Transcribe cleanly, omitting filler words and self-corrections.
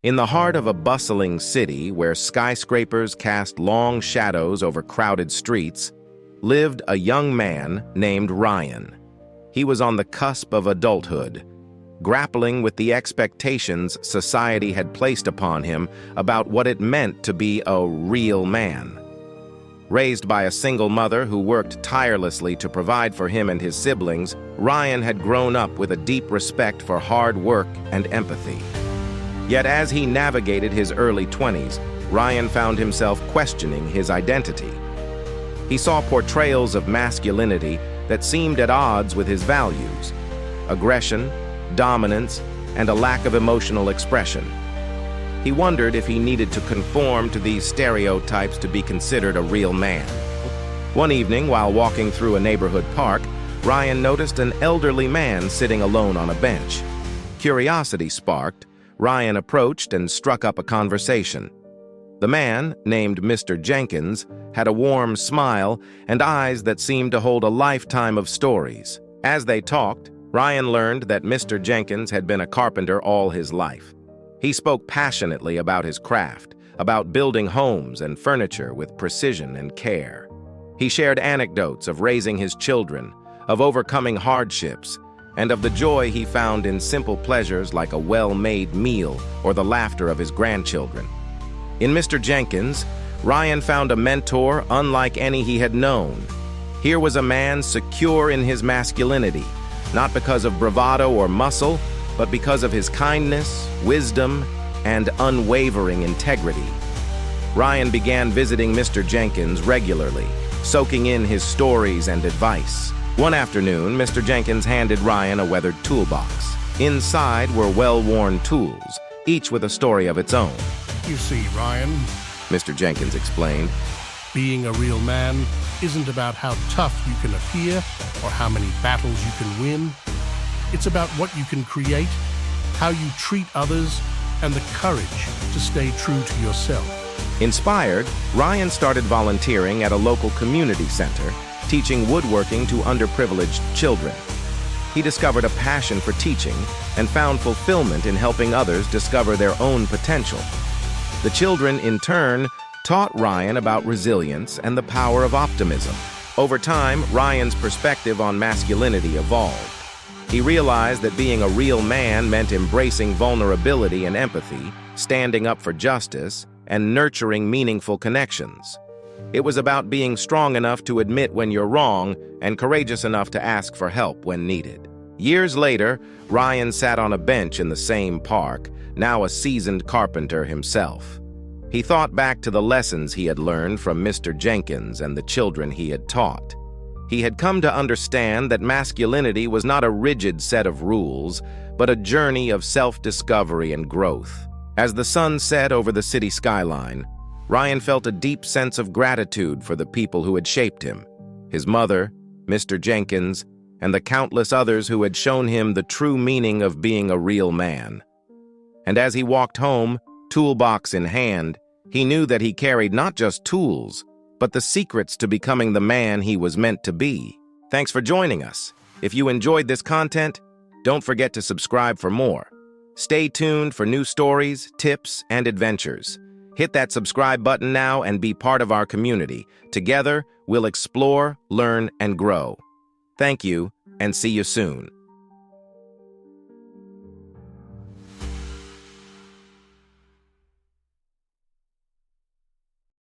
In the heart of a bustling city where skyscrapers cast long shadows over crowded streets, lived a young man named Ryan. He was on the cusp of adulthood, grappling with the expectations society had placed upon him about what it meant to be a real man. Raised by a single mother who worked tirelessly to provide for him and his siblings, Ryan had grown up with a deep respect for hard work and empathy. Yet as he navigated his early 20s, Ryan found himself questioning his identity. He saw portrayals of masculinity that seemed at odds with his values: aggression, dominance, and a lack of emotional expression. He wondered if he needed to conform to these stereotypes to be considered a real man. One evening, while walking through a neighborhood park, Ryan noticed an elderly man sitting alone on a bench. Curiosity sparked, Ryan approached and struck up a conversation. The man, named Mr. Jenkins, had a warm smile and eyes that seemed to hold a lifetime of stories. As they talked, Ryan learned that Mr. Jenkins had been a carpenter all his life. He spoke passionately about his craft, about building homes and furniture with precision and care. He shared anecdotes of raising his children, of overcoming hardships, and of the joy he found in simple pleasures like a well-made meal or the laughter of his grandchildren. In Mr. Jenkins, Ryan found a mentor unlike any he had known. Here was a man secure in his masculinity, not because of bravado or muscle, but because of his kindness, wisdom, and unwavering integrity. Ryan began visiting Mr. Jenkins regularly, soaking in his stories and advice. One afternoon, Mr. Jenkins handed Ryan a weathered toolbox. Inside were well-worn tools, each with a story of its own. You see, Ryan, Mr. Jenkins explained, being a real man isn't about how tough you can appear or how many battles you can win. It's about what you can create, how you treat others, and the courage to stay true to yourself. Inspired, Ryan started volunteering at a local community center, teaching woodworking to underprivileged children. He discovered a passion for teaching and found fulfillment in helping others discover their own potential. The children, in turn, taught Ryan about resilience and the power of optimism. Over time, Ryan's perspective on masculinity evolved. He realized that being a real man meant embracing vulnerability and empathy, standing up for justice, and nurturing meaningful connections. It was about being strong enough to admit when you're wrong and courageous enough to ask for help when needed. Years later, Ryan sat on a bench in the same park, now a seasoned carpenter himself. He thought back to the lessons he had learned from Mr. Jenkins and the children he had taught. He had come to understand that masculinity was not a rigid set of rules, but a journey of self-discovery and growth. As the sun set over the city skyline, Ryan felt a deep sense of gratitude for the people who had shaped him: his mother, Mr. Jenkins, and the countless others who had shown him the true meaning of being a real man. And as he walked home, toolbox in hand, he knew that he carried not just tools, but the secrets to becoming the man he was meant to be. Thanks for joining us. If you enjoyed this content, don't forget to subscribe for more. Stay tuned for new stories, tips, and adventures. Hit that subscribe button now and be part of our community. Together, we'll explore, learn, and grow. Thank you, and see you soon.